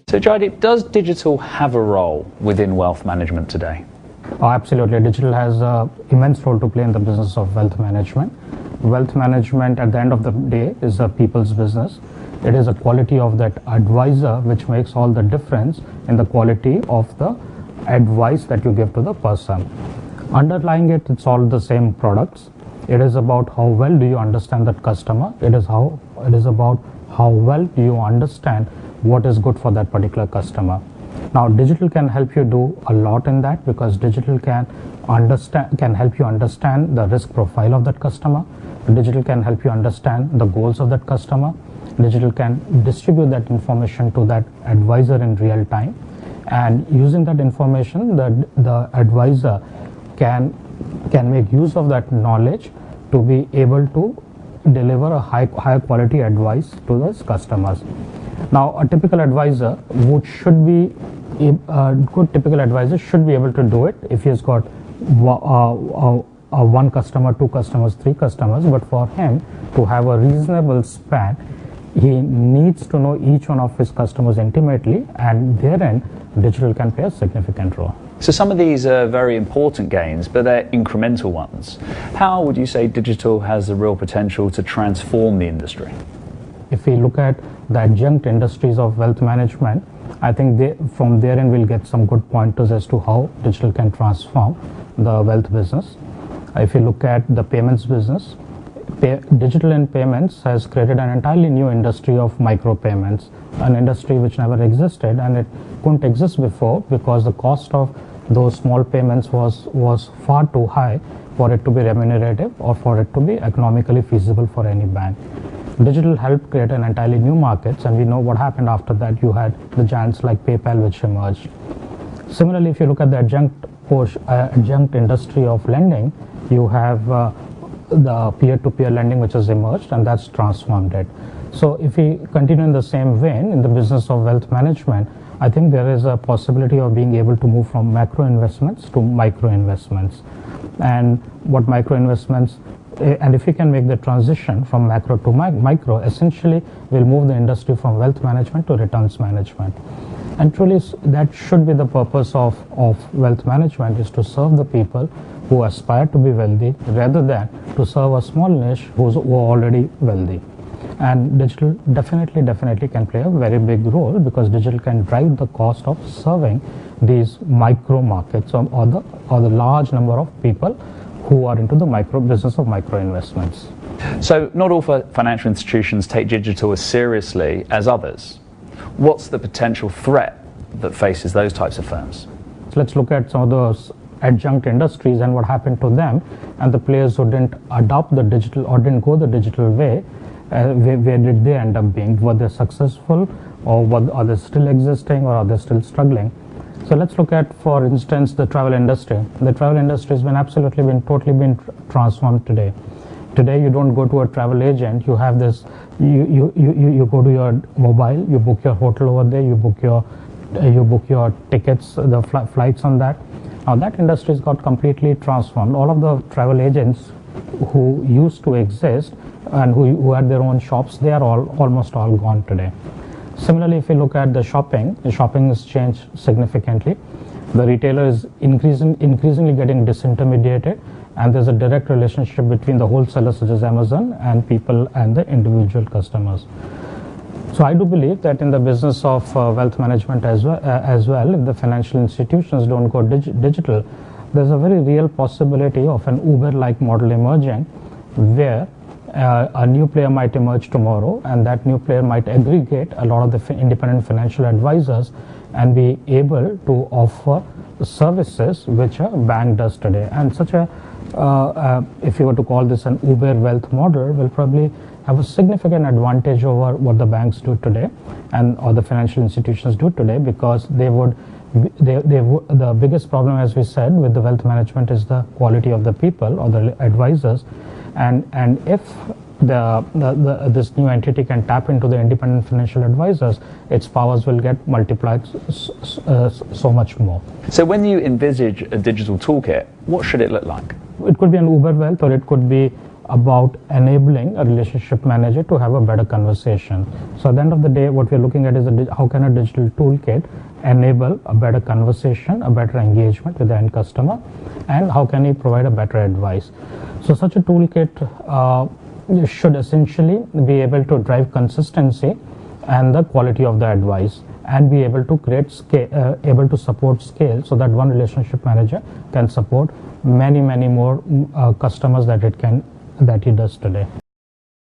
So Jaideep, does digital have a role within wealth management today? Oh, absolutely. Digital has an immense role to play in the business of wealth management. Wealth management at the end of the day is a people's business. It is a quality of that advisor which makes all the difference in the quality of the advice that you give to the person. Underlying it, it's all the same products. It is about how well do you understand that customer. It is about how well do you understand what is good for that particular customer. Now, digital can help you do a lot in that, because digital can help you understand the risk profile of that customer. Digital can help you understand the goals of that customer. Digital can distribute that information to that advisor in real time, and using that information, the advisor can make use of that knowledge to be able to deliver a higher quality advice to those customers. Now, a typical advisor good typical advisor should be able to do it if he has got one customer, two customers, three customers. But for him to have a reasonable span, he needs to know each one of his customers intimately, and therein digital can play a significant role. So some of these are very important gains, but they're incremental ones. How would you say digital has the real potential to transform the industry? If we look at the adjunct industries of wealth management, I think from therein we'll get some good pointers as to how digital can transform the wealth business. If you look at the payments business, digital in payments has created an entirely new industry of micropayments, an industry which never existed, and it couldn't exist before because the cost of those small payments was far too high for it to be remunerative or for it to be economically feasible for any bank. Digital helped create an entirely new markets, and we know what happened after that. You had the giants like PayPal which emerged. Similarly, if you look at the adjunct industry of lending, you have the peer-to-peer lending which has emerged, and that's transformed it. So if we continue in the same vein in the business of wealth management, I think there is a possibility of being able to move from macro investments to micro investments. And what micro investments, and if we can make the transition from macro to micro, essentially we'll move the industry from wealth management to returns management. And truly that should be the purpose of wealth management, is to serve the people who aspire to be wealthy rather than to serve a small niche who are already wealthy. And digital definitely can play a very big role, because digital can drive the cost of serving these micro markets or the large number of people who are into the business of micro investments. So not all financial institutions take digital as seriously as others. What's the potential threat that faces those types of firms? So let's look at some of those adjunct industries and what happened to them, and the players who didn't adopt the digital or didn't go the digital way. Where did they end up being? Were they successful, or are they still existing, or are they still struggling? So let's look at, for instance, the travel industry. The travel industry has totally been transformed today. Today, you don't go to a travel agent. You have this. You go to your mobile. You book your hotel over there. You book your tickets, the flights on that. Now that industry has got completely transformed. All of the travel agents who used to exist and who had their own shops, they are almost all gone today. Similarly, if you look at the shopping has changed significantly. The retailer is increasingly getting disintermediated, and there's a direct relationship between the wholesalers such as Amazon and people and the individual customers. So I do believe that in the business of wealth management as well, if the financial institutions don't go digital, there's a very real possibility of an Uber-like model emerging, where a new player might emerge tomorrow, and that new player might aggregate a lot of the independent financial advisors and be able to offer services which a bank does today. And such if you were to call this an Uber wealth model, will probably have a significant advantage over what the banks do today or the financial institutions do today, because the biggest problem, as we said, with the wealth management is the quality of the people or the advisors, and if this new entity can tap into the independent financial advisors, its powers will get multiplied so much more. So when you envisage a digital toolkit, what should it look like? It could be an Uber Wealth, or it could be about enabling a relationship manager to have a better conversation. So at the end of the day, what we're looking at is how can a digital toolkit enable a better conversation, a better engagement with the end customer, and how can we provide a better advice. So such a toolkit should essentially be able to drive consistency and the quality of the advice, and be able to create scale, able to support scale, so that one relationship manager can support many more customers that he does today.